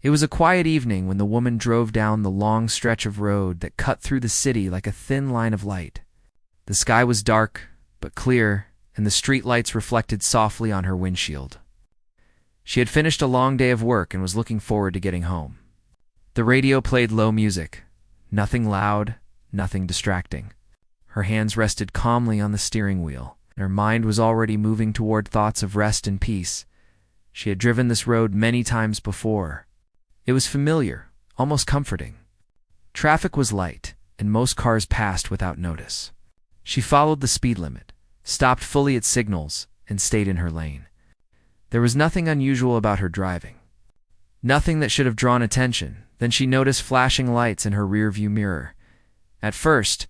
It was a quiet evening when the woman drove down the long stretch of road that cut through the city like a thin line of light. The sky was dark but clear, and the street lights reflected softly on her windshield. She had finished a long day of work and was looking forward to getting home. The radio played low music, nothing loud, nothing distracting. Her hands rested calmly on the steering wheel, and her mind was already moving toward thoughts of rest and peace. She had driven this road many times before. It was familiar, almost comforting. Traffic was light, and most cars passed without notice. She followed the speed limit, stopped fully at signals, and stayed in her lane. There was nothing unusual about her driving. Nothing that should have drawn attention. Then she noticed flashing lights in her rearview mirror. At first,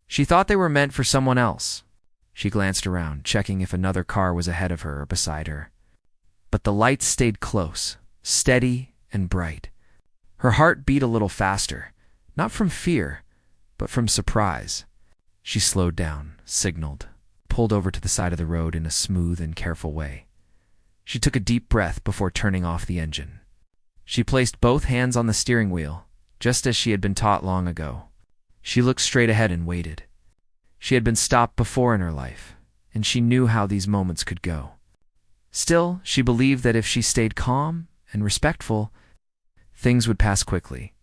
she thought they were meant for someone else. She glanced around, checking if another car was ahead of her or beside her. But the lights stayed close, steady and bright. Her heart beat a little faster, not from fear, but from surprise. She slowed down, signaled, pulled over to the side of the road in a smooth and careful way. She took a deep breath before turning off the engine. She placed both hands on the steering wheel, just as she had been taught long ago. She looked straight ahead and waited. She had been stopped before in her life, and she knew how these moments could go. Still, she believed that if she stayed calm and respectful, things would pass quickly.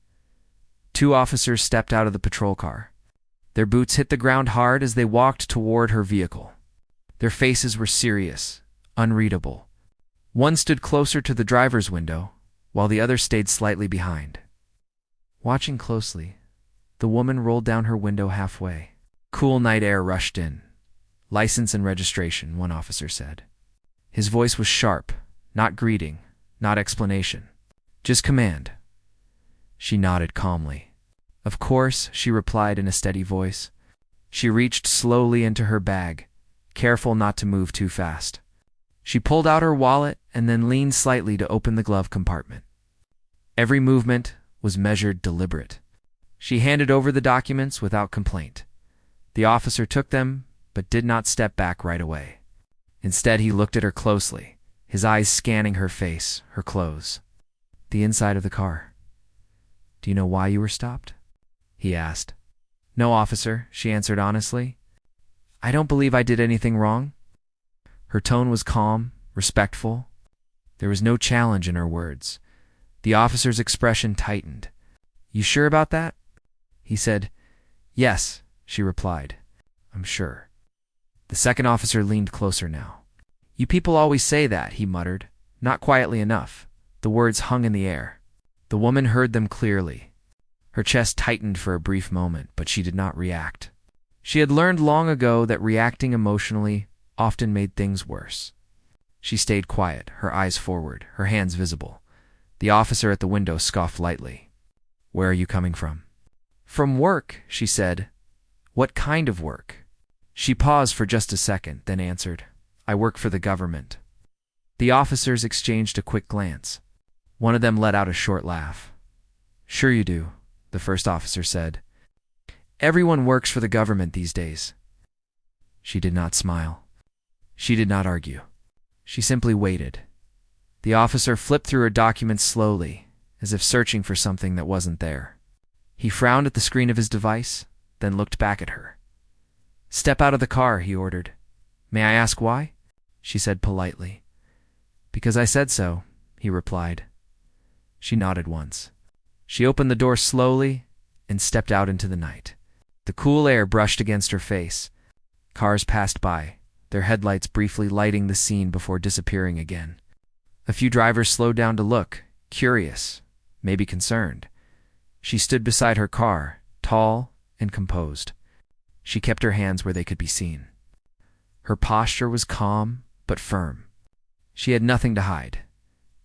2 officers stepped out of the patrol car. Their boots hit the ground hard as they walked toward her vehicle. Their faces were serious, unreadable. One stood closer to the driver's window, while the other stayed slightly behind. Watching closely, the woman rolled down her window halfway. Cool night air rushed in. "License and registration," one officer said. His voice was sharp, not greeting, not explanation, just command. She nodded calmly. "Of course," she replied in a steady voice. She reached slowly into her bag, careful not to move too fast. She pulled out her wallet and then leaned slightly to open the glove compartment. Every movement was measured, deliberate. She handed over the documents without complaint. The officer took them, but did not step back right away. Instead, he looked at her closely, his eyes scanning her face, her clothes, the inside of the car. "Do you know why you were stopped?" he asked. "No, officer," she answered honestly. "I don't believe I did anything wrong." Her tone was calm, respectful. There was no challenge in her words. The officer's expression tightened. "You sure about that?" He said. "Yes," she replied. "I'm sure." The second officer leaned closer now. "You people always say that," he muttered, not quietly enough. The words hung in the air. The woman heard them clearly. Her chest tightened for a brief moment, but she did not react. She had learned long ago that reacting emotionally often made things worse. She stayed quiet, her eyes forward, her hands visible. The officer at the window scoffed lightly. "Where are you coming from?" "From work," she said. "What kind of work?" She paused for just a second, then answered, "I work for the government." The officers exchanged a quick glance. One of them let out a short laugh. "Sure you do," the first officer said. "Everyone works for the government these days." She did not smile. She did not argue. She simply waited. The officer flipped through her documents slowly, as if searching for something that wasn't there. He frowned at the screen of his device, then looked back at her. "Step out of the car," he ordered. "May I ask why?" she said politely. "Because I said so," he replied. She nodded once. She opened the door slowly and stepped out into the night. The cool air brushed against her face. Cars passed by, their headlights briefly lighting the scene before disappearing again. A few drivers slowed down to look, curious, maybe concerned. She stood beside her car, tall and composed. She kept her hands where they could be seen. Her posture was calm but firm. She had nothing to hide.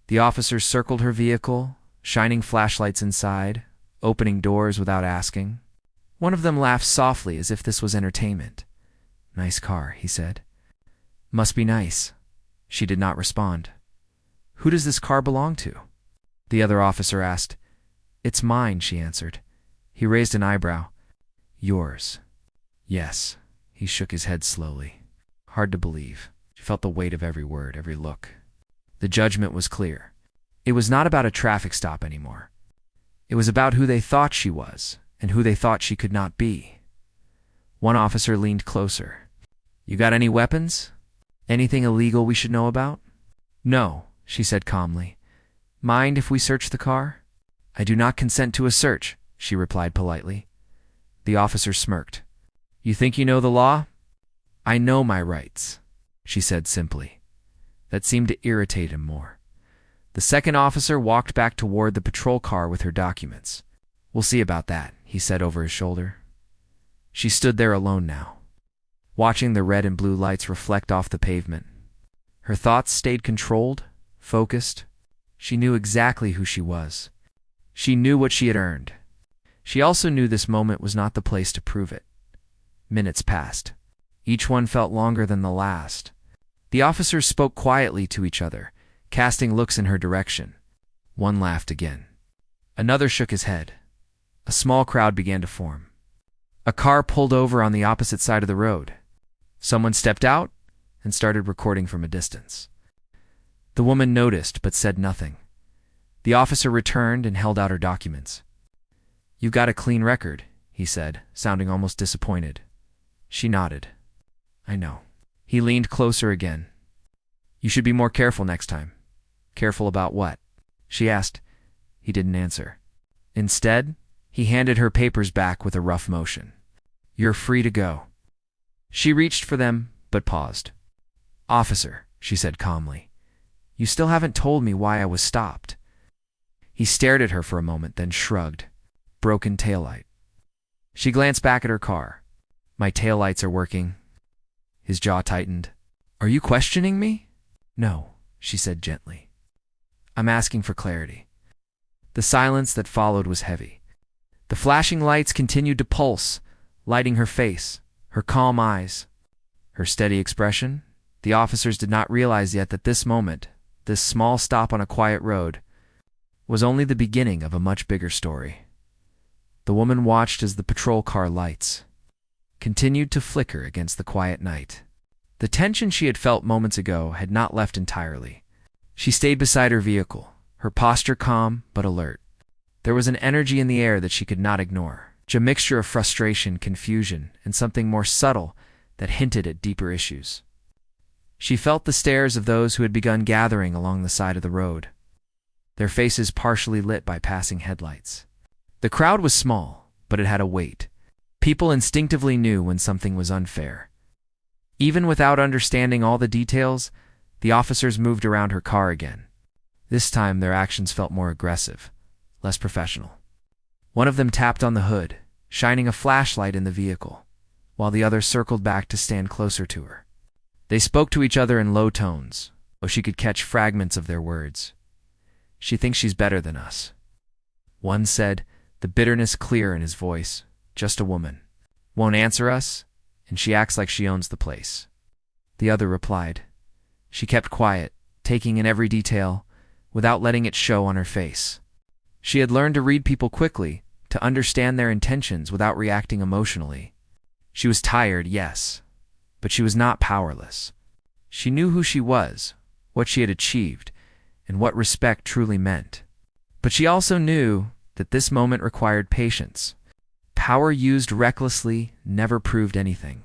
The officers circled her vehicle, shining flashlights inside, opening doors without asking. One of them laughed softly as if this was entertainment. "Nice car," he said. "Must be nice." She did not respond. "Who does this car belong to?" The other officer asked. "It's mine," she answered. He raised an eyebrow. "Yours?" "Yes." He shook his head slowly. Hard to believe. She felt the weight of every word, every look. The judgment was clear. It was not about a traffic stop anymore. It was about who they thought she was and who they thought she could not be. One officer leaned closer. "You got any weapons? Anything illegal we should know about?" "No," she said calmly. "Mind if we search the car?" "I do not consent to a search," she replied politely. The officer smirked. "You think you know the law?" "I know my rights," she said simply. That seemed to irritate him more. The second officer walked back toward the patrol car with her documents. "We'll see about that," he said over his shoulder. She stood there alone now, watching the red and blue lights reflect off the pavement. Her thoughts stayed controlled, focused. She knew exactly who she was. She knew what she had earned. She also knew this moment was not the place to prove it. Minutes passed. Each one felt longer than the last. The officers spoke quietly to each other, casting looks in her direction. One laughed again. Another shook his head. A small crowd began to form. A car pulled over on the opposite side of the road. Someone stepped out and started recording from a distance. The woman noticed but said nothing. The officer returned and held out her documents. "You've got a clean record," he said, sounding almost disappointed. She nodded. "I know." He leaned closer again. "You should be more careful next time." "Careful about what?" she asked. He didn't answer. Instead, he handed her papers back with a rough motion. "You're free to go." She reached for them, but paused. "Officer," she said calmly, "you still haven't told me why I was stopped." He stared at her for a moment, then shrugged. "Broken taillight." She glanced back at her car. "My taillights are working." His jaw tightened. "Are you questioning me?" "No," she said gently. "I'm asking for clarity." The silence that followed was heavy. The flashing lights continued to pulse, lighting her face, her calm eyes, her steady expression. The officers did not realize yet that this moment, this small stop on a quiet road, was only the beginning of a much bigger story. The woman watched as the patrol car lights continued to flicker against the quiet night. The tension she had felt moments ago had not left entirely. She stayed beside her vehicle, her posture calm but alert. There was an energy in the air that she could not ignore, a mixture of frustration, confusion, and something more subtle that hinted at deeper issues. She felt the stares of those who had begun gathering along the side of the road, their faces partially lit by passing headlights. The crowd was small, but it had a weight. People instinctively knew when something was unfair. Even without understanding all the details, the officers moved around her car again. This time their actions felt more aggressive, less professional. One of them tapped on the hood, shining a flashlight in the vehicle, while the other circled back to stand closer to her. They spoke to each other in low tones, though she could catch fragments of their words. "She thinks she's better than us," one said, the bitterness clear in his voice. "Just a woman. Won't answer us, and she acts like she owns the place." The other replied. She kept quiet, taking in every detail, without letting it show on her face. She had learned to read people quickly, to understand their intentions without reacting emotionally. She was tired, yes, but she was not powerless. She knew who she was, what she had achieved, and what respect truly meant. But she also knew that this moment required patience. Power used recklessly never proved anything.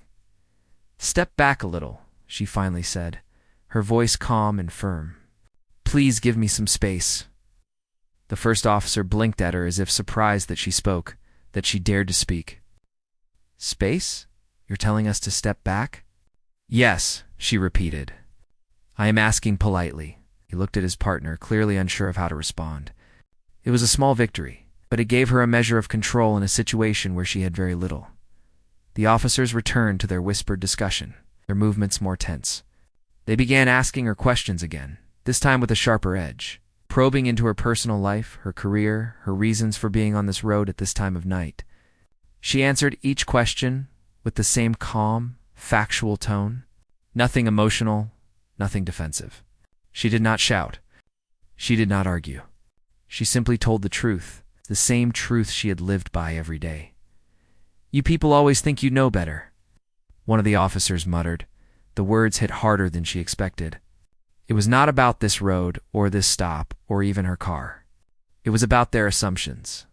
"Step back a little," she finally said, her voice calm and firm. "Please give me some space." The first officer blinked at her as if surprised that she spoke, that she dared to speak. "Space? You're telling us to step back?" "Yes," she repeated. "I am asking politely." He looked at his partner, clearly unsure of how to respond. It was a small victory, but it gave her a measure of control in a situation where she had very little. The officers returned to their whispered discussion, their movements more tense. They began asking her questions again, this time with a sharper edge, probing into her personal life, her career, her reasons for being on this road at this time of night. She answered each question with the same calm, factual tone. Nothing emotional, nothing defensive. She did not shout. She did not argue. She simply told the truth, the same truth she had lived by every day. "You people always think you know better," one of the officers muttered. The words hit harder than she expected. It was not about this road or this stop or even her car. It was about their assumptions,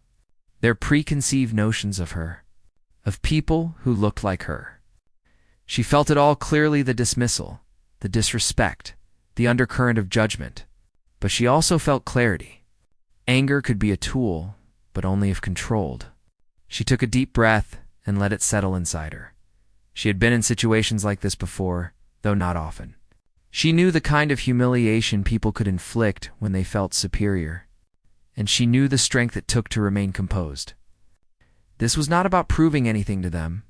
their preconceived notions of her, of people who looked like her. She felt it all clearly: the dismissal, the disrespect, the undercurrent of judgment. But she also felt clarity. Anger could be a tool, but only if controlled. She took a deep breath and let it settle inside her. She had been in situations like this before, though not often. She knew the kind of humiliation people could inflict when they felt superior, and she knew the strength it took to remain composed. This was not about proving anything to them.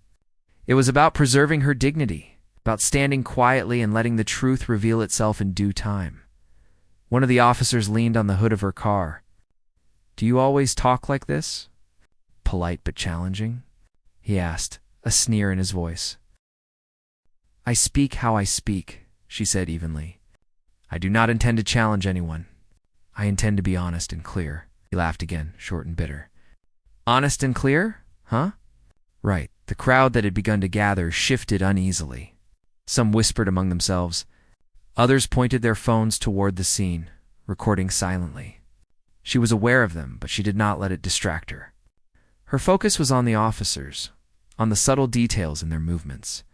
It was about preserving her dignity, about standing quietly and letting the truth reveal itself in due time. One of the officers leaned on the hood of her car. "Do you always talk like this? Polite but challenging?" he asked, a sneer in his voice. "I speak how I speak," she said evenly. "I do not intend to challenge anyone. I intend to be honest and clear." He laughed again, short and bitter. "Honest and clear? Huh?" Right. The crowd that had begun to gather shifted uneasily. Some whispered among themselves. Others pointed their phones toward the scene, recording silently. She was aware of them, but she did not let it distract her. Her focus was on the officers, on the subtle details in their movements,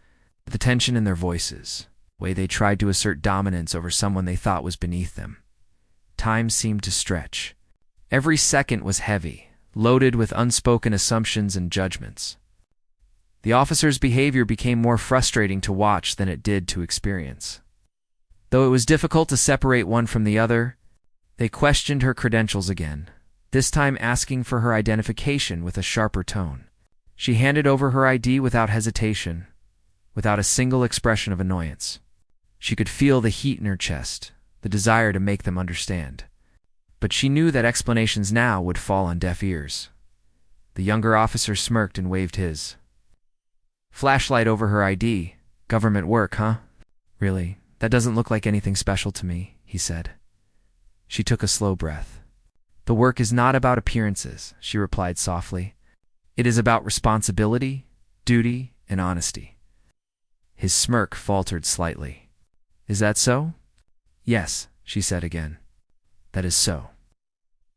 the tension in their voices, the way they tried to assert dominance over someone they thought was beneath them. Time seemed to stretch. Every second was heavy, loaded with unspoken assumptions and judgments. The officer's behavior became more frustrating to watch than it did to experience. Though it was difficult to separate one from the other, they questioned her credentials again, this time asking for her identification with a sharper tone. She handed over her ID without hesitation, without a single expression of annoyance. She could feel the heat in her chest, the desire to make them understand. But she knew that explanations now would fall on deaf ears. The younger officer smirked and waved his flashlight over her ID. "Government work, huh? Really, that doesn't look like anything special to me," he said. She took a slow breath. "The work is not about appearances," she replied softly. "It is about responsibility, duty, and honesty." His smirk faltered slightly. "Is that so?" "Yes," she said again. "That is so."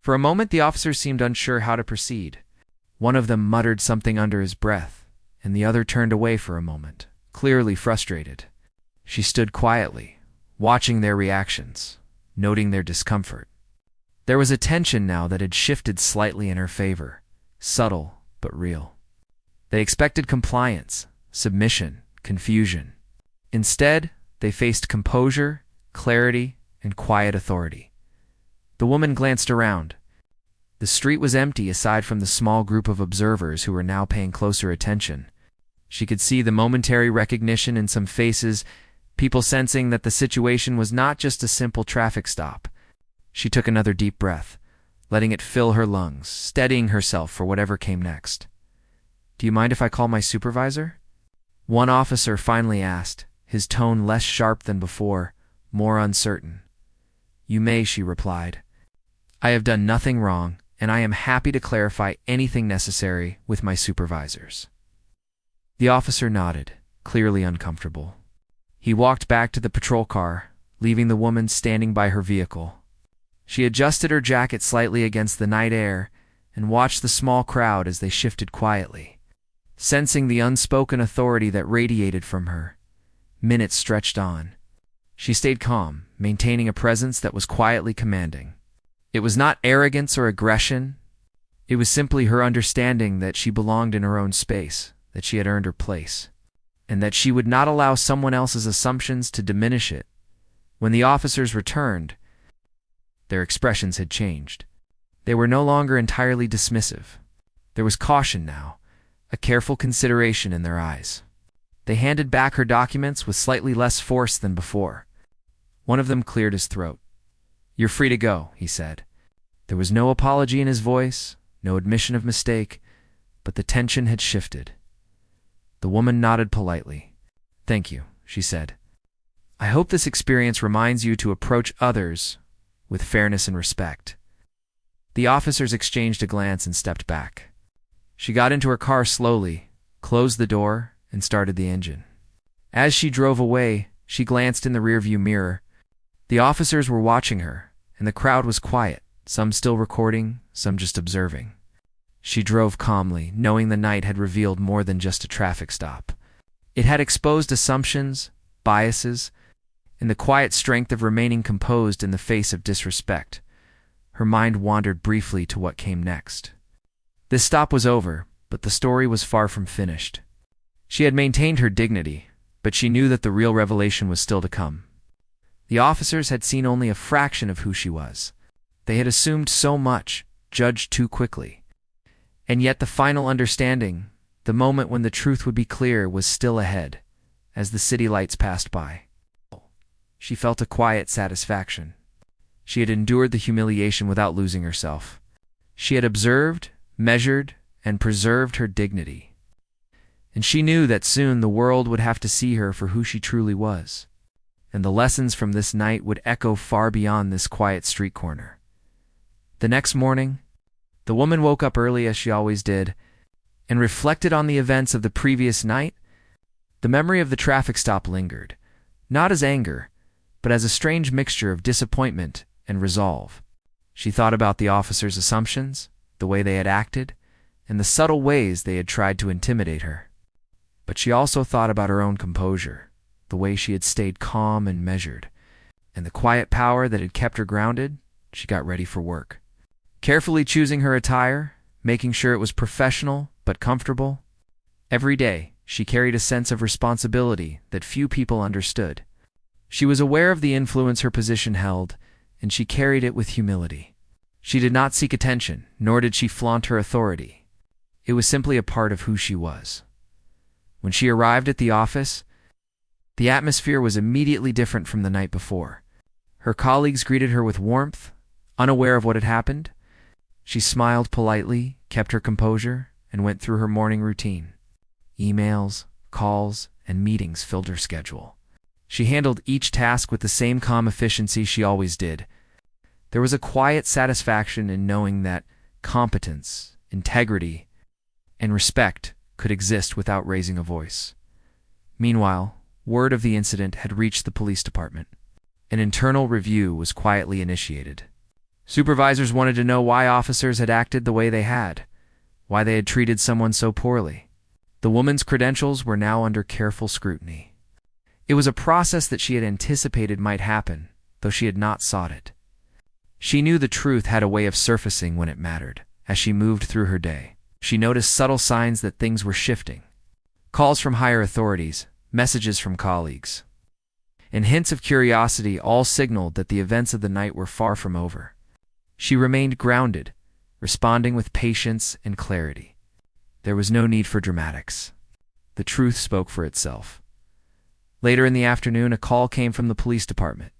For a moment the officers seemed unsure how to proceed. One of them muttered something under his breath, and the other turned away for a moment, clearly frustrated. She stood quietly, watching their reactions, noting their discomfort. There was a tension now that had shifted slightly in her favor, subtle but real. They expected compliance, submission, confusion. Instead, they faced composure, clarity, and quiet authority. The woman glanced around. The street was empty aside from the small group of observers who were now paying closer attention. She could see the momentary recognition in some faces, people sensing that the situation was not just a simple traffic stop. She took another deep breath, letting it fill her lungs, steadying herself for whatever came next. "Do you mind if I call my supervisor?" One officer finally asked, his tone less sharp than before, more uncertain. "You may," she replied. "I have done nothing wrong, and I am happy to clarify anything necessary with my supervisors." The officer nodded, clearly uncomfortable. He walked back to the patrol car, leaving the woman standing by her vehicle. She adjusted her jacket slightly against the night air and watched the small crowd as they shifted quietly. Sensing the unspoken authority that radiated from her, minutes stretched on. She stayed calm, maintaining a presence that was quietly commanding. It was not arrogance or aggression. It was simply her understanding that she belonged in her own space, that she had earned her place, and that she would not allow someone else's assumptions to diminish it. When the officers returned, their expressions had changed. They were no longer entirely dismissive. There was caution now, a careful consideration in their eyes. They handed back her documents with slightly less force than before. One of them cleared his throat. "You're free to go," he said. There was no apology in his voice, no admission of mistake, but the tension had shifted. The woman nodded politely. "Thank you," she said. "I hope this experience reminds you to approach others with fairness and respect." The officers exchanged a glance and stepped back. She got into her car slowly, closed the door, and started the engine. As she drove away, she glanced in the rearview mirror. The officers were watching her, and the crowd was quiet, some still recording, some just observing. She drove calmly, knowing the night had revealed more than just a traffic stop. It had exposed assumptions, biases, and the quiet strength of remaining composed in the face of disrespect. Her mind wandered briefly to what came next. This stop was over, but the story was far from finished. She had maintained her dignity, but she knew that the real revelation was still to come. The officers had seen only a fraction of who she was. They had assumed so much, judged too quickly. And yet the final understanding, the moment when the truth would be clear, was still ahead, as the city lights passed by. She felt a quiet satisfaction. She had endured the humiliation without losing herself. She had observed, measured, and preserved her dignity. And she knew that soon the world would have to see her for who she truly was. And the lessons from this night would echo far beyond this quiet street corner. The next morning, the woman woke up early as she always did, and reflected on the events of the previous night. The memory of the traffic stop lingered, not as anger, but as a strange mixture of disappointment and resolve. She thought about the officers' assumptions, the way they had acted, and the subtle ways they had tried to intimidate her. But she also thought about her own composure, the way she had stayed calm and measured, and the quiet power that had kept her grounded. She got ready for work, carefully choosing her attire, making sure it was professional but comfortable. Every day, she carried a sense of responsibility that few people understood. She was aware of the influence her position held, and she carried it with humility. She did not seek attention, nor did she flaunt her authority. It was simply a part of who she was. When she arrived at the office, the atmosphere was immediately different from the night before. Her colleagues greeted her with warmth, unaware of what had happened. She smiled politely, kept her composure, and went through her morning routine. Emails, calls, and meetings filled her schedule. She handled each task with the same calm efficiency she always did. There was a quiet satisfaction in knowing that competence, integrity, and respect could exist without raising a voice. Meanwhile, word of the incident had reached the police department. An internal review was quietly initiated. Supervisors wanted to know why officers had acted the way they had, why they had treated someone so poorly. The woman's credentials were now under careful scrutiny. It was a process that she had anticipated might happen, though she had not sought it. She knew the truth had a way of surfacing when it mattered. As she moved through her day, she noticed subtle signs that things were shifting. Calls from higher authorities, messages from colleagues, and hints of curiosity all signaled that the events of the night were far from over. She remained grounded, responding with patience and clarity. There was no need for dramatics. The truth spoke for itself. Later in the afternoon, a call came from the police department.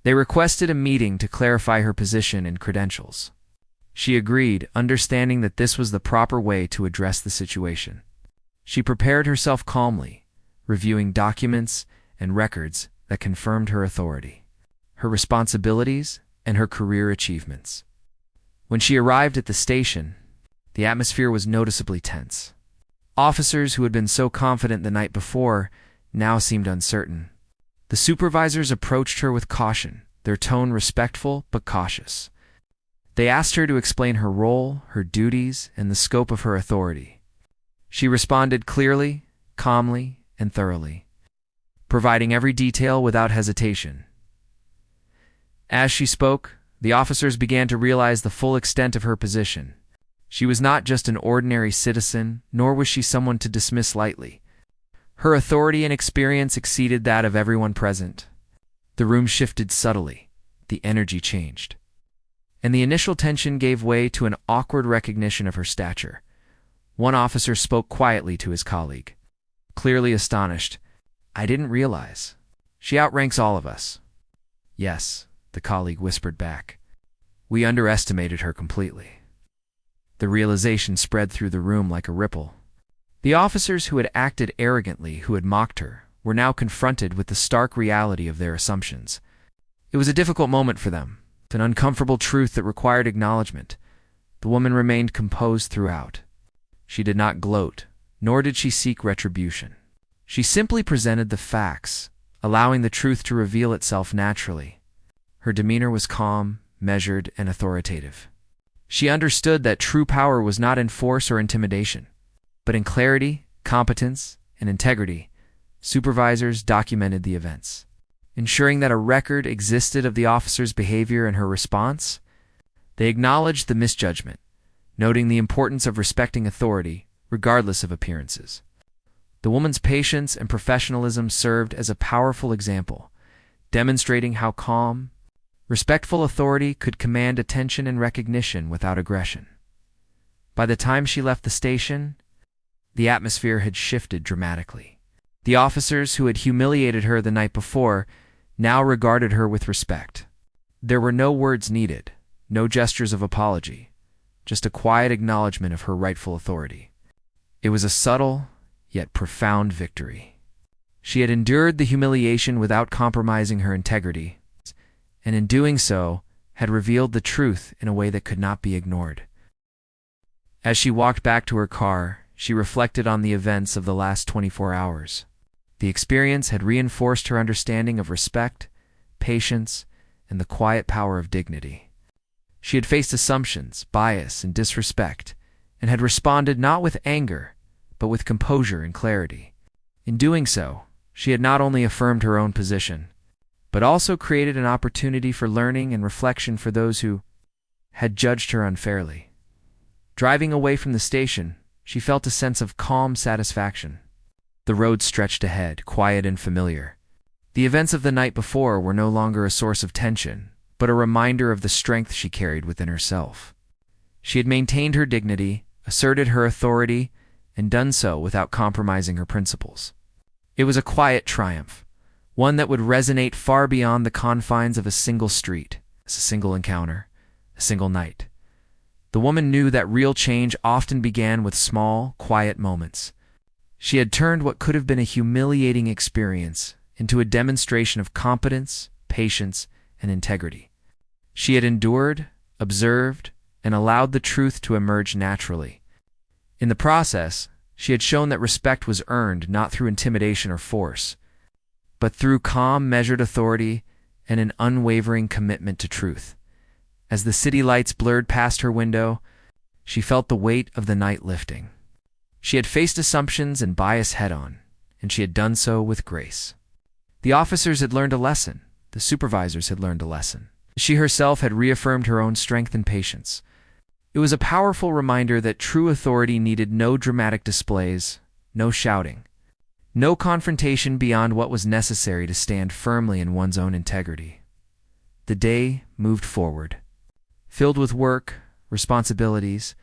They requested a meeting to clarify her position and credentials. She agreed, understanding that this was the proper way to address the situation. She prepared herself calmly, reviewing documents and records that confirmed her authority, her responsibilities, and her career achievements. When she arrived at the station, the atmosphere was noticeably tense. Officers who had been so confident the night before now seemed uncertain. The supervisors approached her with caution, their tone respectful but cautious. They asked her to explain her role, her duties, and the scope of her authority. She responded clearly, calmly, and thoroughly, providing every detail without hesitation. As she spoke, the officers began to realize the full extent of her position. She was not just an ordinary citizen, nor was she someone to dismiss lightly. Her authority and experience exceeded that of everyone present. The room shifted subtly, the energy changed, and the initial tension gave way to an awkward recognition of her stature. One officer spoke quietly to his colleague, clearly astonished. "I didn't realize. She outranks all of us." "Yes," the colleague whispered back. "We underestimated her completely." The realization spread through the room like a ripple. The officers who had acted arrogantly, who had mocked her, were now confronted with the stark reality of their assumptions. It was a difficult moment for them, an uncomfortable truth that required acknowledgement. The woman remained composed throughout. She did not gloat, nor did she seek retribution. She simply presented the facts, allowing the truth to reveal itself naturally. Her demeanor was calm, measured, and authoritative. She understood that true power was not in force or intimidation, but in clarity, competence, and integrity. Supervisors documented the events, ensuring that a record existed of the officer's behavior and her response. They acknowledged the misjudgment, noting the importance of respecting authority, regardless of appearances. The woman's patience and professionalism served as a powerful example, demonstrating how calm, respectful authority could command attention and recognition without aggression. By the time she left the station, the atmosphere had shifted dramatically. The officers who had humiliated her the night before now regarded her with respect. There were no words needed, no gestures of apology, just a quiet acknowledgement of her rightful authority. It was a subtle, yet profound victory. She had endured the humiliation without compromising her integrity, and in doing so, had revealed the truth in a way that could not be ignored. As she walked back to her car, she reflected on the events of the last 24 hours. The experience had reinforced her understanding of respect, patience, and the quiet power of dignity. She had faced assumptions, bias, and disrespect, and had responded not with anger, but with composure and clarity. In doing so, she had not only affirmed her own position, but also created an opportunity for learning and reflection for those who had judged her unfairly. Driving away from the station, she felt a sense of calm satisfaction. The road stretched ahead, quiet and familiar. The events of the night before were no longer a source of tension, but a reminder of the strength she carried within herself. She had maintained her dignity, asserted her authority, and done so without compromising her principles. It was a quiet triumph, one that would resonate far beyond the confines of a single street, a single encounter, a single night. The woman knew that real change often began with small, quiet moments. She had turned what could have been a humiliating experience into a demonstration of competence, patience, and integrity. She had endured, observed, and allowed the truth to emerge naturally. In the process, she had shown that respect was earned not through intimidation or force, but through calm, measured authority and an unwavering commitment to truth. As the city lights blurred past her window, she felt the weight of the night lifting. She had faced assumptions and bias head-on, and she had done so with grace. The officers had learned a lesson. The supervisors had learned a lesson. She herself had reaffirmed her own strength and patience. It was a powerful reminder that true authority needed no dramatic displays, no shouting, no confrontation beyond what was necessary to stand firmly in one's own integrity. The day moved forward, filled with work, responsibilities,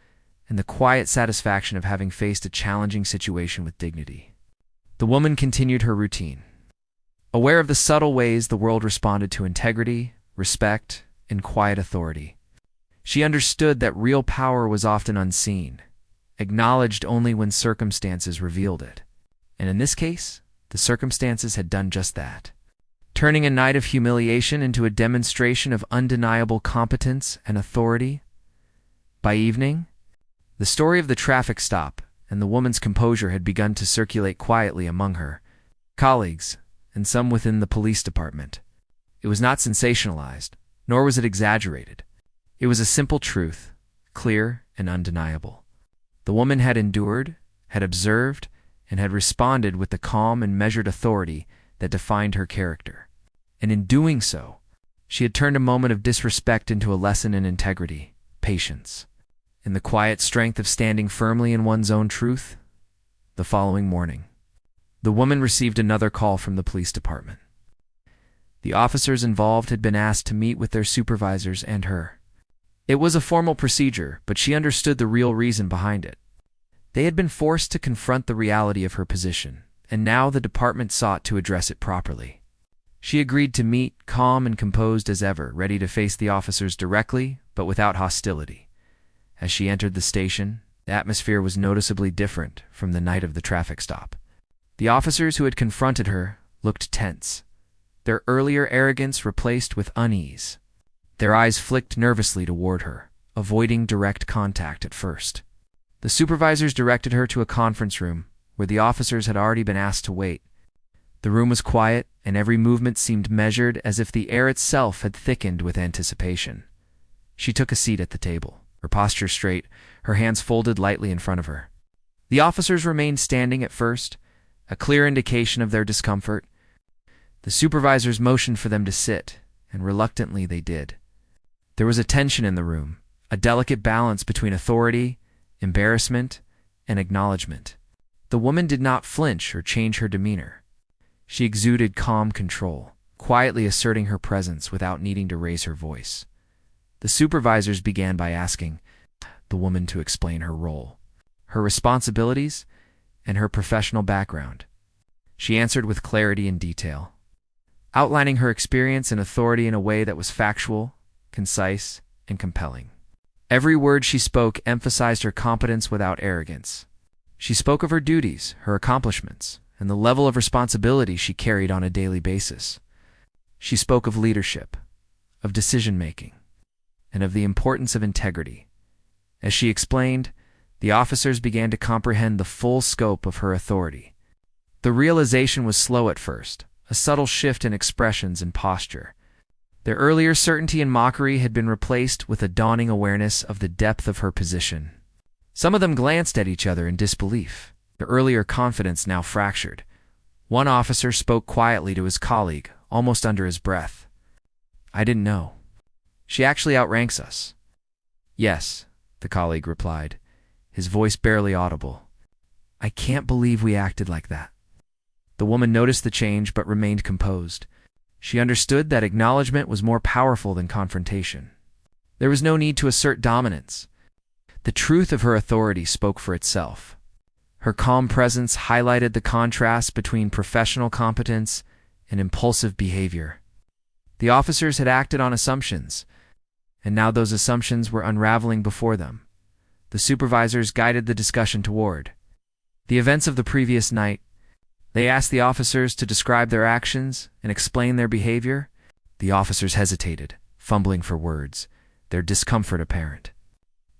and the quiet satisfaction of having faced a challenging situation with dignity. The woman continued her routine, aware of the subtle ways the world responded to integrity, respect, and quiet authority. She understood that real power was often unseen, acknowledged only when circumstances revealed it. And in this case, the circumstances had done just that, turning a night of humiliation into a demonstration of undeniable competence and authority. By evening, the story of the traffic stop and the woman's composure had begun to circulate quietly among her colleagues and some within the police department. It was not sensationalized, nor was it exaggerated. It was a simple truth, clear and undeniable. The woman had endured, had observed, and had responded with the calm and measured authority that defined her character. And in doing so, she had turned a moment of disrespect into a lesson in integrity, patience, and the quiet strength of standing firmly in one's own truth. The following morning, the woman received another call from the police department. The officers involved had been asked to meet with their supervisors and her. It was a formal procedure, but she understood the real reason behind it. They had been forced to confront the reality of her position, and now the department sought to address it properly. She agreed to meet, calm and composed as ever, ready to face the officers directly, but without hostility. As she entered the station, the atmosphere was noticeably different from the night of the traffic stop. The officers who had confronted her looked tense, their earlier arrogance replaced with unease. Their eyes flicked nervously toward her, avoiding direct contact at first. The supervisors directed her to a conference room, where the officers had already been asked to wait. The room was quiet, and every movement seemed measured, as if the air itself had thickened with anticipation. She took a seat at the table, her posture straight, her hands folded lightly in front of her. The officers remained standing at first, a clear indication of their discomfort. The supervisors motioned for them to sit, and reluctantly they did. There was a tension in the room, a delicate balance between authority, embarrassment, and acknowledgement. The woman did not flinch or change her demeanor. She exuded calm control, quietly asserting her presence without needing to raise her voice. The supervisors began by asking the woman to explain her role, her responsibilities, and her professional background. She answered with clarity and detail, outlining her experience and authority in a way that was factual, concise, and compelling. Every word she spoke emphasized her competence without arrogance. She spoke of her duties, her accomplishments, and the level of responsibility she carried on a daily basis. She spoke of leadership, of decision-making, and of the importance of integrity. As she explained, the officers began to comprehend the full scope of her authority. The realization was slow at first, a subtle shift in expressions and posture. Their earlier certainty and mockery had been replaced with a dawning awareness of the depth of her position. Some of them glanced at each other in disbelief, their earlier confidence now fractured. One officer spoke quietly to his colleague, almost under his breath. "I didn't know. She actually outranks us." "Yes," the colleague replied, his voice barely audible. "I can't believe we acted like that." The woman noticed the change but remained composed. She understood that acknowledgement was more powerful than confrontation. There was no need to assert dominance. The truth of her authority spoke for itself. Her calm presence highlighted the contrast between professional competence and impulsive behavior. The officers had acted on assumptions, and now those assumptions were unraveling before them. The supervisors guided the discussion toward the events of the previous night. They asked the officers to describe their actions and explain their behavior. The officers hesitated, fumbling for words, their discomfort apparent.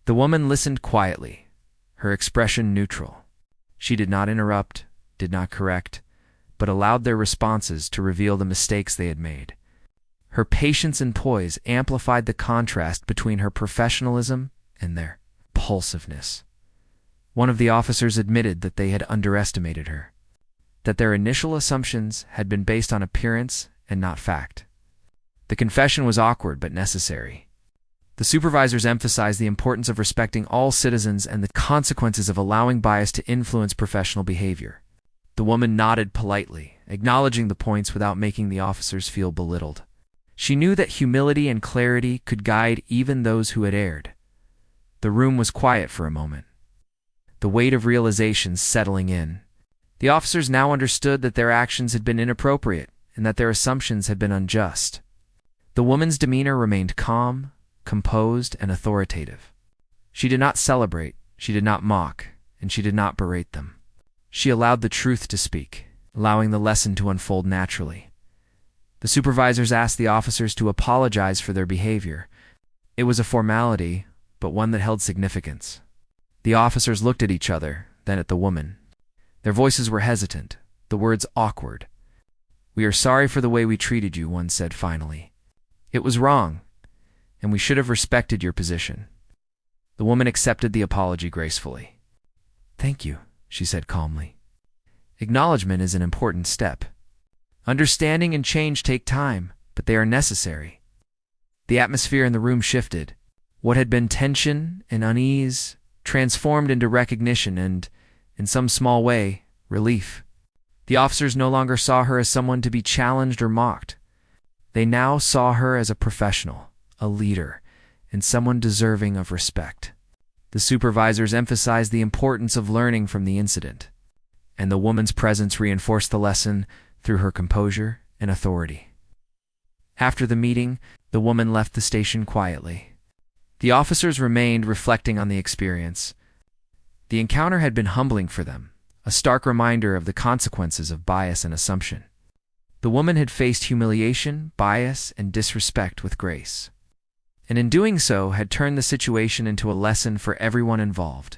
The woman listened quietly, her expression neutral. She did not interrupt, did not correct, but allowed their responses to reveal the mistakes they had made. Her patience and poise amplified the contrast between her professionalism and their impulsiveness. One of the officers admitted that they had underestimated her, that their initial assumptions had been based on appearance and not fact. The confession was awkward but necessary. The supervisors emphasized the importance of respecting all citizens and the consequences of allowing bias to influence professional behavior. The woman nodded politely, acknowledging the points without making the officers feel belittled. She knew that humility and clarity could guide even those who had erred. The room was quiet for a moment, the weight of realizations settling in. The officers now understood that their actions had been inappropriate and that their assumptions had been unjust. The woman's demeanor remained calm, composed, and authoritative. She did not celebrate, she did not mock, and she did not berate them. She allowed the truth to speak, allowing the lesson to unfold naturally. The supervisors asked the officers to apologize for their behavior. It was a formality, but one that held significance. The officers looked at each other, then at the woman. Their voices were hesitant, the words awkward. "We are sorry for the way we treated you," one said finally. "It was wrong, and we should have respected your position." The woman accepted the apology gracefully. "Thank you," she said calmly. "Acknowledgement is an important step. Understanding and change take time, but they are necessary." The atmosphere in the room shifted. What had been tension and unease transformed into recognition and, in some small way, relief. The officers no longer saw her as someone to be challenged or mocked. They now saw her as a professional, a leader, and someone deserving of respect. The supervisors emphasized the importance of learning from the incident, and the woman's presence reinforced the lesson through her composure and authority. After the meeting, the woman left the station quietly. The officers remained reflecting on the experience. The encounter had been humbling for them, a stark reminder of the consequences of bias and assumption. The woman had faced humiliation, bias, and disrespect with grace, and in doing so had turned the situation into a lesson for everyone involved.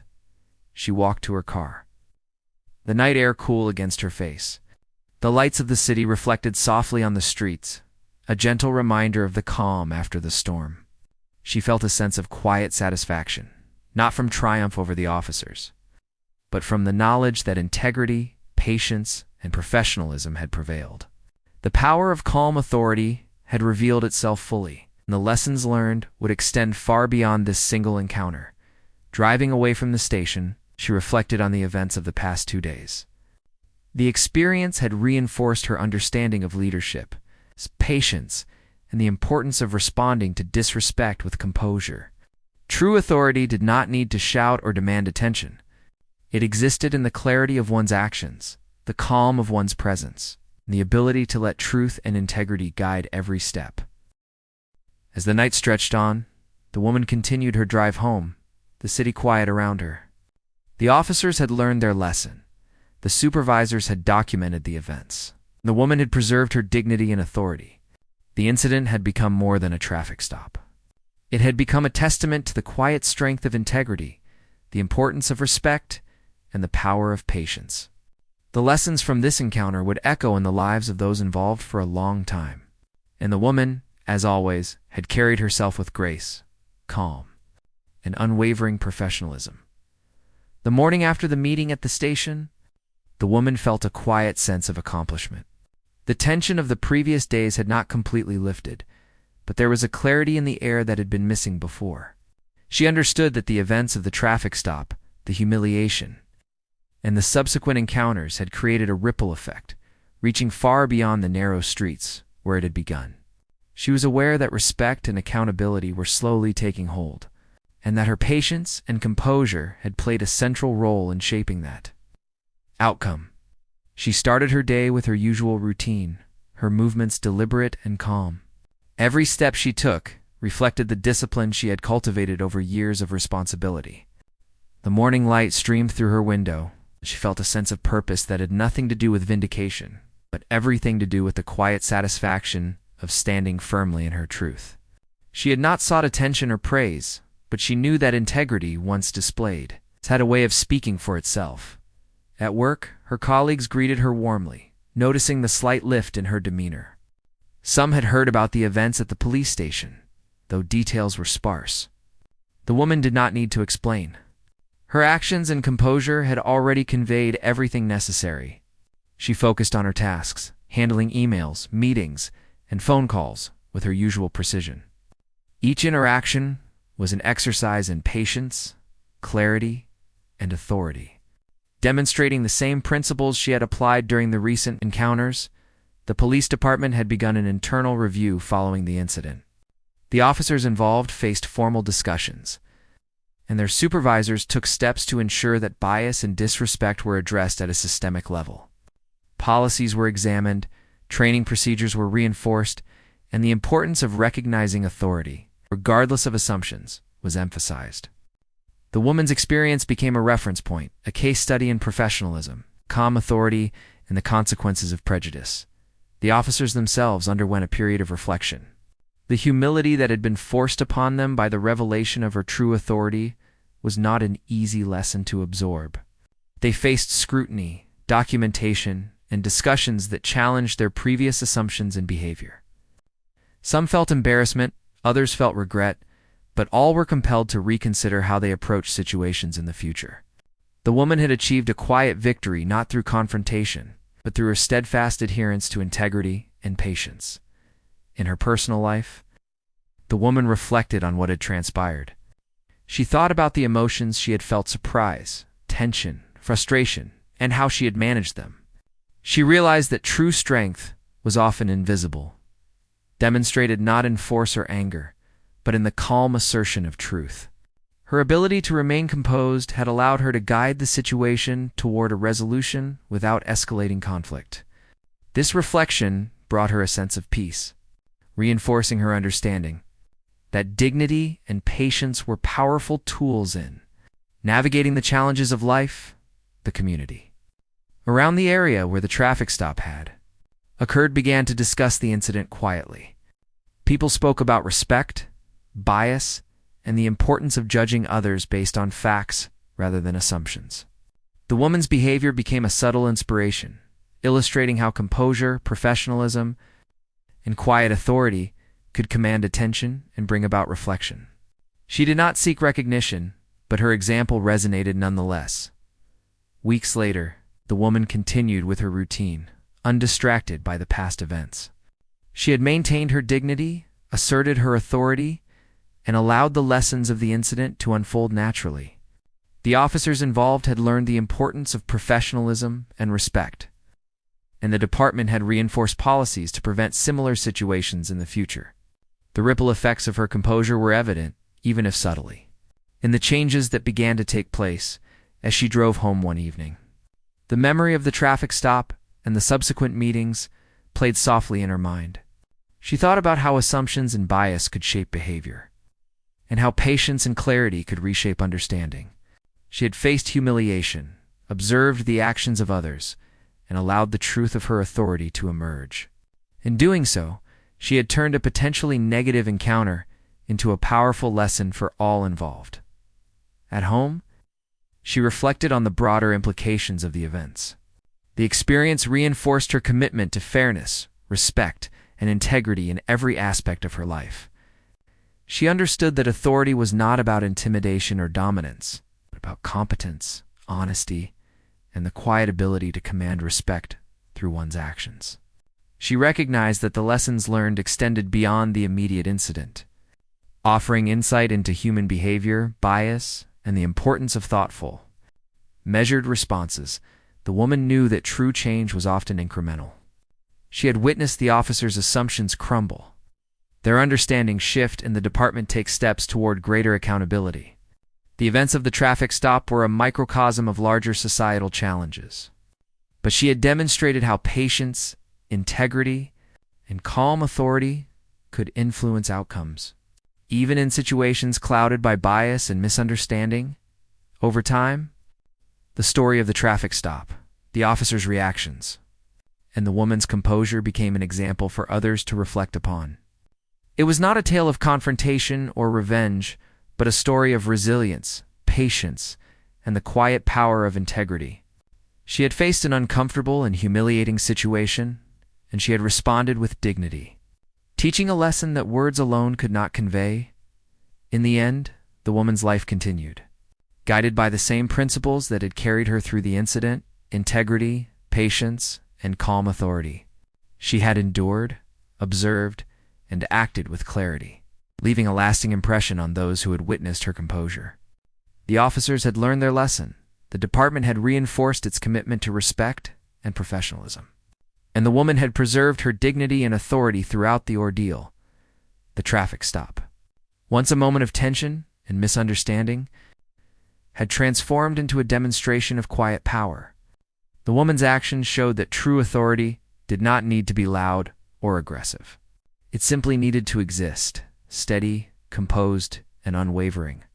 She walked to her car, the night air cool against her face. The lights of the city reflected softly on the streets, a gentle reminder of the calm after the storm. She felt a sense of quiet satisfaction, not from triumph over the officers, but from the knowledge that integrity, patience, and professionalism had prevailed. The power of calm authority had revealed itself fully, and the lessons learned would extend far beyond this single encounter. Driving away from the station, she reflected on the events of the past 2 days. The experience had reinforced her understanding of leadership, patience, and the importance of responding to disrespect with composure. True authority did not need to shout or demand attention. It existed in the clarity of one's actions, the calm of one's presence, and the ability to let truth and integrity guide every step. As the night stretched on, the woman continued her drive home, the city quiet around her. The officers had learned their lesson. The supervisors had documented the events. The woman had preserved her dignity and authority. The incident had become more than a traffic stop. It had become a testament to the quiet strength of integrity, the importance of respect, and the power of patience. The lessons from this encounter would echo in the lives of those involved for a long time. And the woman, as always, had carried herself with grace, calm, and unwavering professionalism. The morning after the meeting at the station, the woman felt a quiet sense of accomplishment. The tension of the previous days had not completely lifted, but there was a clarity in the air that had been missing before. She understood that the events of the traffic stop, the humiliation, and the subsequent encounters had created a ripple effect, reaching far beyond the narrow streets where it had begun. She was aware that respect and accountability were slowly taking hold, and that her patience and composure had played a central role in shaping that outcome. She started her day with her usual routine, her movements deliberate and calm. Every step she took reflected the discipline she had cultivated over years of responsibility. The morning light streamed through her window. She felt a sense of purpose that had nothing to do with vindication, but everything to do with the quiet satisfaction of standing firmly in her truth. She had not sought attention or praise, but she knew that integrity, once displayed, had a way of speaking for itself. At work, her colleagues greeted her warmly, noticing the slight lift in her demeanor. Some had heard about the events at the police station, though details were sparse. The woman did not need to explain. Her actions and composure had already conveyed everything necessary. She focused on her tasks, handling emails, meetings, and phone calls with her usual precision. Each interaction was an exercise in patience, clarity, and authority. Demonstrating the same principles she had applied during the recent encounters, the police department had begun an internal review following the incident. The officers involved faced formal discussions, and their supervisors took steps to ensure that bias and disrespect were addressed at a systemic level. Policies were examined, training procedures were reinforced, and the importance of recognizing authority, regardless of assumptions, was emphasized. The woman's experience became a reference point, a case study in professionalism, calm authority, and the consequences of prejudice. The officers themselves underwent a period of reflection. The humility that had been forced upon them by the revelation of her true authority was not an easy lesson to absorb. They faced scrutiny, documentation, and discussions that challenged their previous assumptions and behavior. Some felt embarrassment, others felt regret, but all were compelled to reconsider how they approached situations in the future. The woman had achieved a quiet victory not through confrontation, but through her steadfast adherence to integrity and patience. In her personal life, the woman reflected on what had transpired. She thought about the emotions she had felt: surprise, tension, frustration, and how she had managed them. She realized that true strength was often invisible, demonstrated not in force or anger, but in the calm assertion of truth. Her ability to remain composed had allowed her to guide the situation toward a resolution without escalating conflict. This reflection brought her a sense of peace, reinforcing her understanding that dignity and patience were powerful tools in navigating the challenges of life, the community. Around the area where the traffic stop had occurred began to discuss the incident quietly. People spoke about respect, bias, and the importance of judging others based on facts rather than assumptions. The woman's behavior became a subtle inspiration, illustrating how composure, professionalism, and quiet authority could command attention and bring about reflection. She did not seek recognition, but her example resonated nonetheless. Weeks later, the woman continued with her routine, undistracted by the past events. She had maintained her dignity, asserted her authority, and allowed the lessons of the incident to unfold naturally. The officers involved had learned the importance of professionalism and respect, and the department had reinforced policies to prevent similar situations in the future. The ripple effects of her composure were evident, even if subtly, in the changes that began to take place as she drove home one evening. The memory of the traffic stop and the subsequent meetings played softly in her mind. She thought about how assumptions and bias could shape behavior, and how patience and clarity could reshape understanding. She had faced humiliation, observed the actions of others, and allowed the truth of her authority to emerge. In doing so, she had turned a potentially negative encounter into a powerful lesson for all involved. At home, she reflected on the broader implications of the events. The experience reinforced her commitment to fairness, respect, and integrity in every aspect of her life. She understood that authority was not about intimidation or dominance, but about competence, honesty, and the quiet ability to command respect through one's actions. She recognized that the lessons learned extended beyond the immediate incident, offering insight into human behavior, bias, and the importance of thoughtful, measured responses. The woman knew that true change was often incremental. She had witnessed the officers' assumptions crumble, their understanding shift, and the department take steps toward greater accountability. The events of the traffic stop were a microcosm of larger societal challenges, but she had demonstrated how patience, integrity, and calm authority could influence outcomes, even in situations clouded by bias and misunderstanding. Over time, the story of the traffic stop, the officers' reactions, and the woman's composure became an example for others to reflect upon. It was not a tale of confrontation or revenge, but a story of resilience, patience, and the quiet power of integrity. She had faced an uncomfortable and humiliating situation, and she had responded with dignity, teaching a lesson that words alone could not convey. In the end, the woman's life continued, guided by the same principles that had carried her through the incident: integrity, patience, and calm authority. She had endured, observed, and acted with clarity, leaving a lasting impression on those who had witnessed her composure. The officers had learned their lesson. The department had reinforced its commitment to respect and professionalism, and the woman had preserved her dignity and authority throughout the ordeal. The traffic stop, once a moment of tension and misunderstanding, had transformed into a demonstration of quiet power. The woman's actions showed that true authority did not need to be loud or aggressive. It simply needed to exist, steady, composed, and unwavering.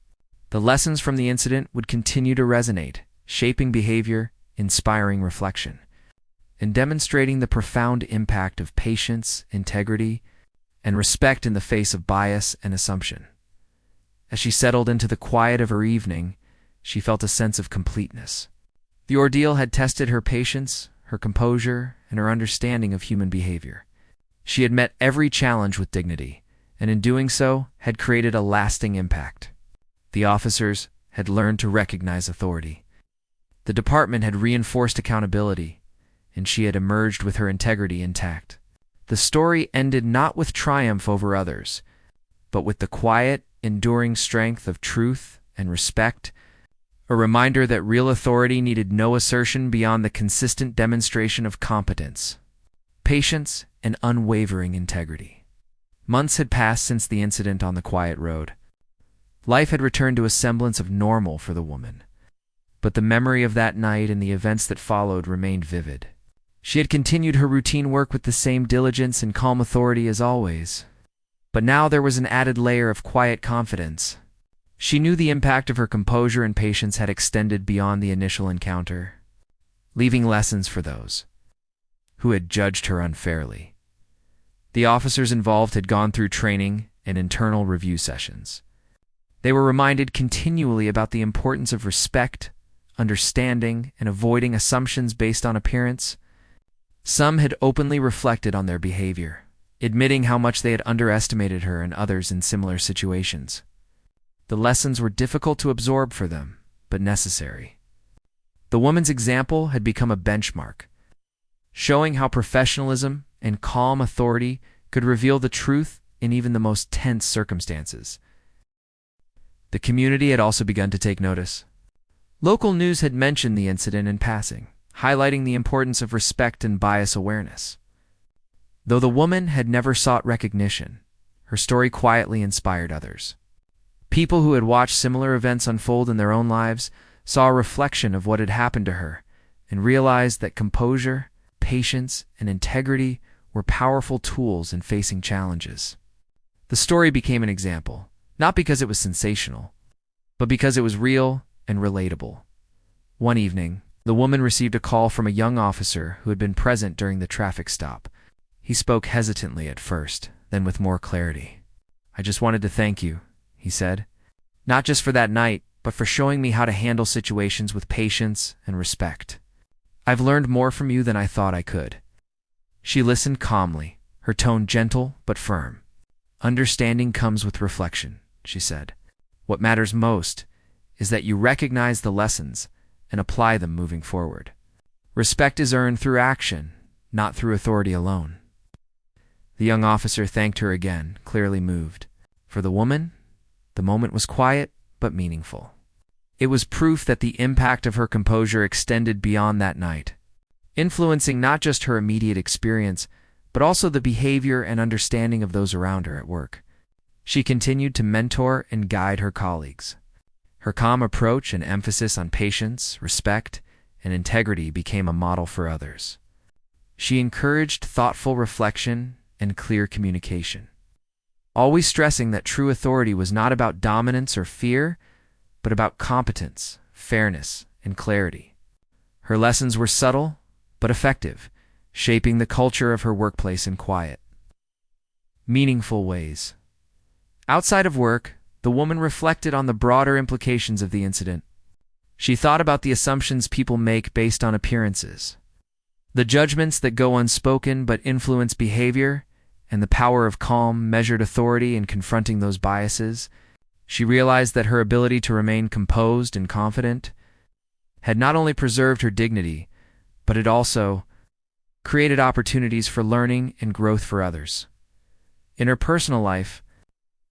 The lessons from the incident would continue to resonate, shaping behavior, inspiring reflection, and demonstrating the profound impact of patience, integrity, and respect in the face of bias and assumption. As she settled into the quiet of her evening, she felt a sense of completeness. The ordeal had tested her patience, her composure, and her understanding of human behavior. She had met every challenge with dignity, and in doing so, had created a lasting impact. The officers had learned to recognize authority. The department had reinforced accountability, and she had emerged with her integrity intact. The story ended not with triumph over others, but with the quiet, enduring strength of truth and respect, a reminder that real authority needed no assertion beyond the consistent demonstration of competence, patience, and unwavering integrity. Months had passed since the incident on the quiet road. Life had returned to a semblance of normal for the woman, but the memory of that night and the events that followed remained vivid. She had continued her routine work with the same diligence and calm authority as always, but now there was an added layer of quiet confidence. She knew the impact of her composure and patience had extended beyond the initial encounter, leaving lessons for those who had judged her unfairly. The officers involved had gone through training and internal review sessions. They were reminded continually about the importance of respect, understanding, and avoiding assumptions based on appearance. Some had openly reflected on their behavior, admitting how much they had underestimated her and others in similar situations. The lessons were difficult to absorb for them, but necessary. The woman's example had become a benchmark, showing how professionalism and calm authority could reveal the truth in even the most tense circumstances. The community had also begun to take notice. Local news had mentioned the incident in passing, highlighting the importance of respect and bias awareness. Though the woman had never sought recognition, her story quietly inspired others. People who had watched similar events unfold in their own lives saw a reflection of what had happened to her and realized that composure, patience, and integrity were powerful tools in facing challenges. The story became an example, not because it was sensational, but because it was real and relatable. One evening, the woman received a call from a young officer who had been present during the traffic stop. He spoke hesitantly at first, then with more clarity. "I just wanted to thank you," he said. "Not just for that night, but for showing me how to handle situations with patience and respect. I've learned more from you than I thought I could." She listened calmly, her tone gentle but firm. "Understanding comes with reflection," she said. "What matters most is that you recognize the lessons and apply them moving forward. Respect is earned through action, not through authority alone." The young officer thanked her again, clearly moved. For the woman, the moment was quiet but meaningful. It was proof that the impact of her composure extended beyond that night, influencing not just her immediate experience, but also the behavior and understanding of those around her at work. She continued to mentor and guide her colleagues. Her calm approach and emphasis on patience, respect, and integrity became a model for others. She encouraged thoughtful reflection and clear communication, always stressing that true authority was not about dominance or fear, but about competence, fairness, and clarity. Her lessons were subtle but effective, shaping the culture of her workplace in quiet, meaningful ways. Outside of work, the woman reflected on the broader implications of the incident. She thought about the assumptions people make based on appearances, the judgments that go unspoken but influence behavior, and the power of calm, measured authority in confronting those biases. She realized that her ability to remain composed and confident had not only preserved her dignity, but it also created opportunities for learning and growth for others. In her personal life,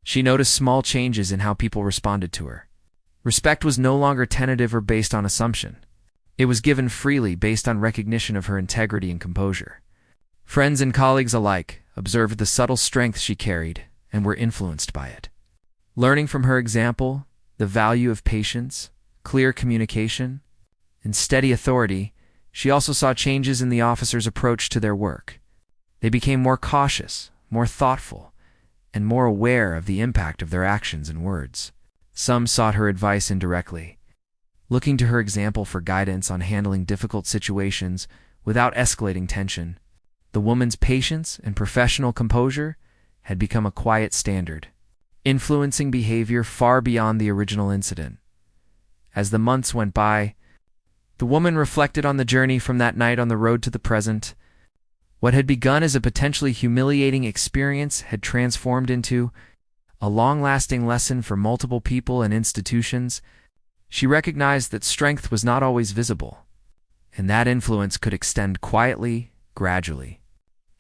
she noticed small changes in how people responded to her. Respect was no longer tentative or based on assumption. It was given freely based on recognition of her integrity and composure. Friends and colleagues alike observed the subtle strength she carried and were influenced by it. Learning from her example the value of patience, clear communication, and steady authority, she also saw changes in the officers' approach to their work. They became more cautious, more thoughtful, and more aware of the impact of their actions and words. Some sought her advice indirectly, looking to her example for guidance on handling difficult situations without escalating tension. The woman's patience and professional composure had become a quiet standard, influencing behavior far beyond the original incident. As the months went by, the woman reflected on the journey from that night on the road to the present. What had begun as a potentially humiliating experience had transformed into a long-lasting lesson for multiple people and institutions. She recognized that strength was not always visible, and that influence could extend quietly, gradually,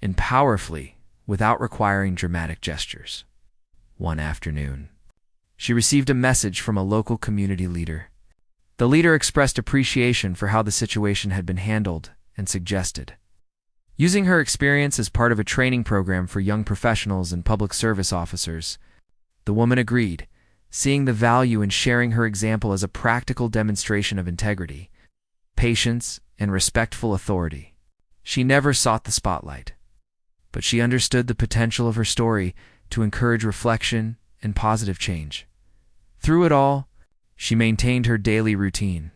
and powerfully without requiring dramatic gestures. One afternoon, she received a message from a local community leader. The leader expressed appreciation for how the situation had been handled and suggested using her experience as part of a training program for young professionals and public service officers. The woman agreed, seeing the value in sharing her example as a practical demonstration of integrity, patience, and respectful authority. She never sought the spotlight, but she understood the potential of her story to encourage reflection and positive change. Through it all, she maintained her daily routine,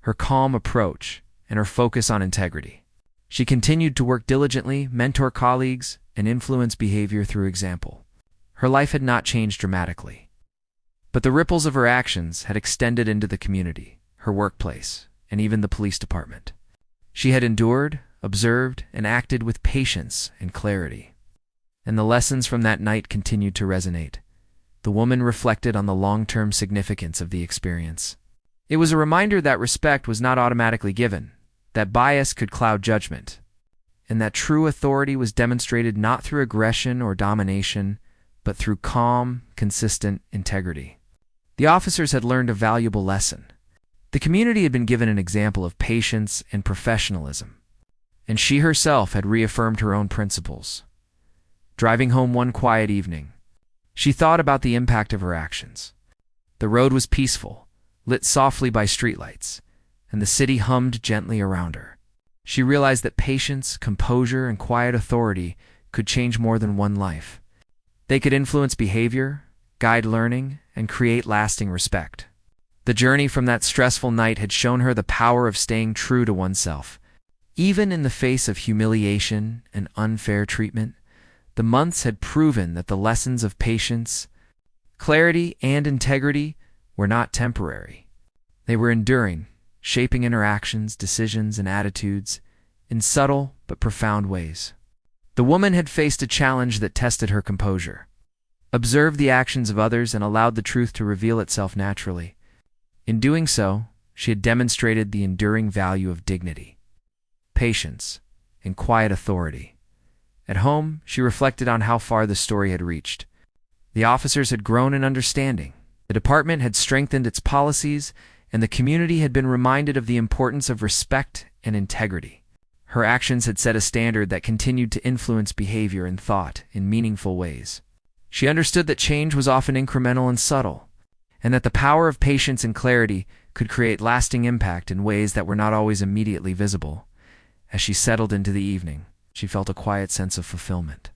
her calm approach, and her focus on integrity. She continued to work diligently, mentor colleagues, and influence behavior through example. Her life had not changed dramatically, but the ripples of her actions had extended into the community, her workplace, and even the police department. She had endured, observed, and acted with patience and clarity. And the lessons from that night continued to resonate. The woman reflected on the long-term significance of the experience. It was a reminder that respect was not automatically given, that bias could cloud judgment, and that true authority was demonstrated not through aggression or domination, but through calm, consistent integrity. The officers had learned a valuable lesson. The community had been given an example of patience and professionalism, and she herself had reaffirmed her own principles. Driving home one quiet evening, she thought about the impact of her actions. The road was peaceful, lit softly by streetlights, and the city hummed gently around her. She realized that patience, composure, and quiet authority could change more than one life. They could influence behavior, guide learning, and create lasting respect. The journey from that stressful night had shown her the power of staying true to oneself. Even in the face of humiliation and unfair treatment, the months had proven that the lessons of patience, clarity, and integrity were not temporary. They were enduring, shaping interactions, decisions, and attitudes in subtle but profound ways. The woman had faced a challenge that tested her composure, observed the actions of others, and allowed the truth to reveal itself naturally. In doing so, she had demonstrated the enduring value of dignity, patience, and quiet authority. At home, she reflected on how far the story had reached. The officers had grown in understanding. The department had strengthened its policies, and the community had been reminded of the importance of respect and integrity. Her actions had set a standard that continued to influence behavior and thought in meaningful ways. She understood that change was often incremental and subtle, and that the power of patience and clarity could create lasting impact in ways that were not always immediately visible. As she settled into the evening, she felt a quiet sense of fulfillment.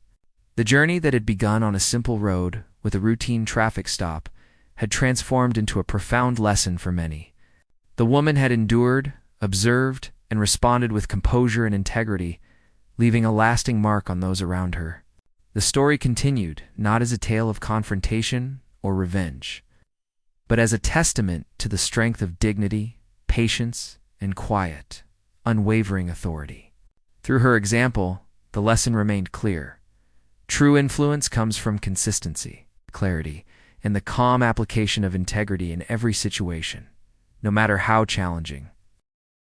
The journey that had begun on a simple road with a routine traffic stop had transformed into a profound lesson for many. The woman had endured, observed, and responded with composure and integrity, leaving a lasting mark on those around her. The story continued, not as a tale of confrontation or revenge, but as a testament to the strength of dignity, patience, and quiet, unwavering authority. Through her example, the lesson remained clear. True influence comes from consistency, clarity, and the calm application of integrity in every situation, no matter how challenging